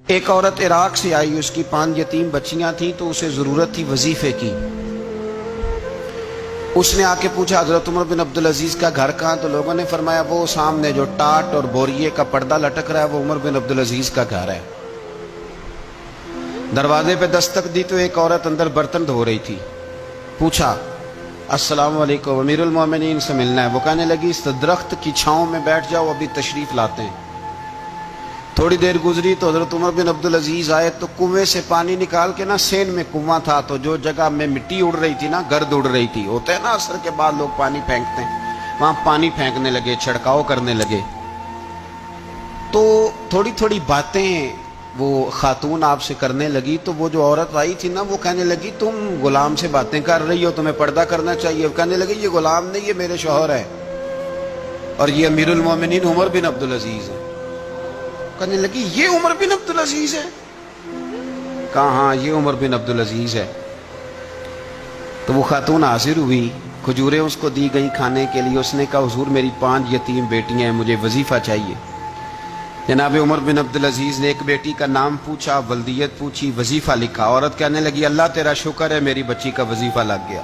ایک عورت عراق سے آئی، اس کی 5 یتیم بچیاں تھیں تو اسے ضرورت تھی وظیفے کی۔ اس نے آ کے پوچھا حضرت عمر بن عبدالعزیز کا گھر کہاں؟ تو لوگوں نے فرمایا وہ سامنے جو ٹاٹ اور بوریے کا پردہ لٹک رہا ہے وہ عمر بن عبدالعزیز کا گھر ہے۔ دروازے پہ دستک دی تو ایک عورت اندر برتن دھو رہی تھی۔ پوچھا السلام علیکم، امیر المومنین سے ملنا ہے۔ وہ کہنے لگی اس درخت کی چھاؤں میں بیٹھ جاؤ، ابھی تشریف لاتے ہیں۔ تھوڑی دیر گزری تو حضرت عمر بن عبدالعزیز آئے تو کنویں سے پانی نکال کے نا، سین میں کنواں تھا تو جو جگہ میں مٹی اڑ رہی تھی نا، گرد اڑ رہی تھی، ہوتا ہے نا عصر کے بعد لوگ پانی پھینکتے ہیں، وہاں پانی پھینکنے لگے، چھڑکاؤ کرنے لگے۔ تو تھوڑی تھوڑی باتیں وہ خاتون آپ سے کرنے لگی تو وہ جو عورت آئی تھی نا وہ کہنے لگی تم غلام سے باتیں کر رہی ہو، تمہیں پردہ کرنا چاہیے۔ وہ کہنے لگی یہ غلام نہیں، یہ میرے شوہر ہے اور یہ امیر المومنین عمر بن عبدالعزیز ہے۔ کہنے لگی یہ عمر بن عبدالعزیز ہے؟ کہا ہاں یہ عمر بن عبدالعزیز ہے۔ تو وہ خاتون حاضر ہوئی، کھجوریں اس کو دی گئی کھانے کے لیے۔ اس نے کہا حضور میری 5 یتیم بیٹیاں ہیں، مجھے وظیفہ چاہیے۔ جناب عمر بن عبدالعزیز نے ایک بیٹی کا نام پوچھا، ولدیت پوچھی، وظیفہ لکھا۔ عورت کہنے لگی اللہ تیرا شکر ہے میری بچی کا وظیفہ لگ گیا۔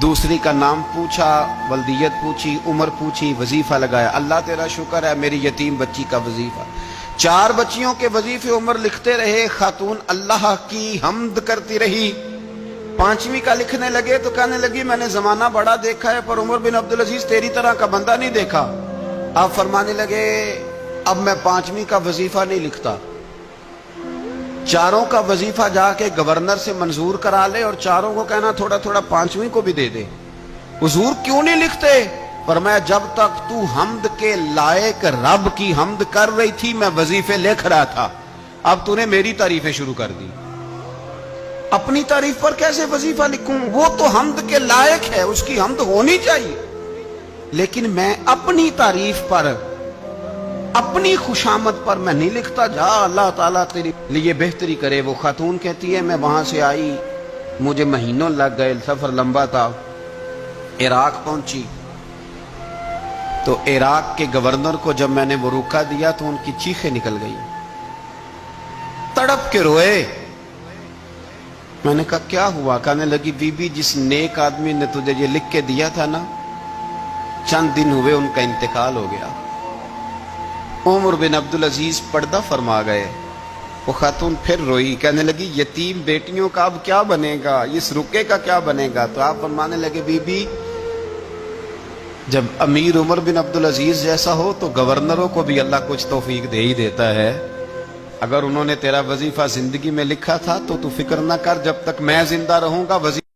دوسری کا نام پوچھا، ولدیت پوچھی، عمر پوچھی، وظیفہ لگایا، اللہ تیرا شکر ہے میری یتیم بچی کا وظیفہ۔ 4 بچیوں کے وظیفے عمر لکھتے رہے، خاتون اللہ کی حمد کرتی رہی۔ 5ویں کا لکھنے لگے تو کہنے لگی میں نے زمانہ بڑا دیکھا ہے پر عمر بن عبدالعزیز تیری طرح کا بندہ نہیں دیکھا۔ آپ فرمانے لگے اب میں 5ویں کا وظیفہ نہیں لکھتا، 4 کا وظیفہ جا کے گورنر سے منظور کرا لے اور 4 کو کہنا تھوڑا تھوڑا 5ویں کو بھی دے دے۔ حضور کیوں نہیں لکھتے؟ فرمایا جب تک تو حمد کے لائق رب کی حمد کر رہی تھی میں وظیفے لکھ رہا تھا، اب تو نے میری تعریفیں شروع کر دی۔ اپنی تعریف پر کیسے وظیفہ لکھوں؟ وہ تو حمد کے لائق ہے، اس کی حمد ہونی چاہیے، لیکن میں اپنی تعریف پر، اپنی خوشامد پر میں نہیں لکھتا۔ جا اللہ تعالیٰ تیری لیے بہتری کرے۔ وہ خاتون کہتی ہے میں وہاں سے آئی، مجھے مہینوں لگ گئے، سفر لمبا تھا، عراق پہنچی تو عراق کے گورنر کو جب میں نے وہ روکا دیا تو ان کی چیخیں نکل گئی، تڑپ کے روئے۔ میں نے کہا کیا ہوا؟ کہنے لگی بی بی جس نیک آدمی نے تجھے یہ لکھ کے دیا تھا نا، چند دن ہوئے ان کا انتقال ہو گیا۔ عمر بن عبدالعزیز پردہ فرما گئے۔ وہ خاتون پھر روئی، کہنے لگی یتیم بیٹیوں کا اب کیا بنے گا، اس رکے کا کیا بنے گا؟ تو آپ فرمانے لگے بی بی جب امیر عمر بن عبدالعزیز جیسا ہو تو گورنروں کو بھی اللہ کچھ توفیق دے ہی دیتا ہے۔ اگر انہوں نے تیرا وظیفہ زندگی میں لکھا تھا تو فکر نہ کر، جب تک میں زندہ رہوں گا وظیفہ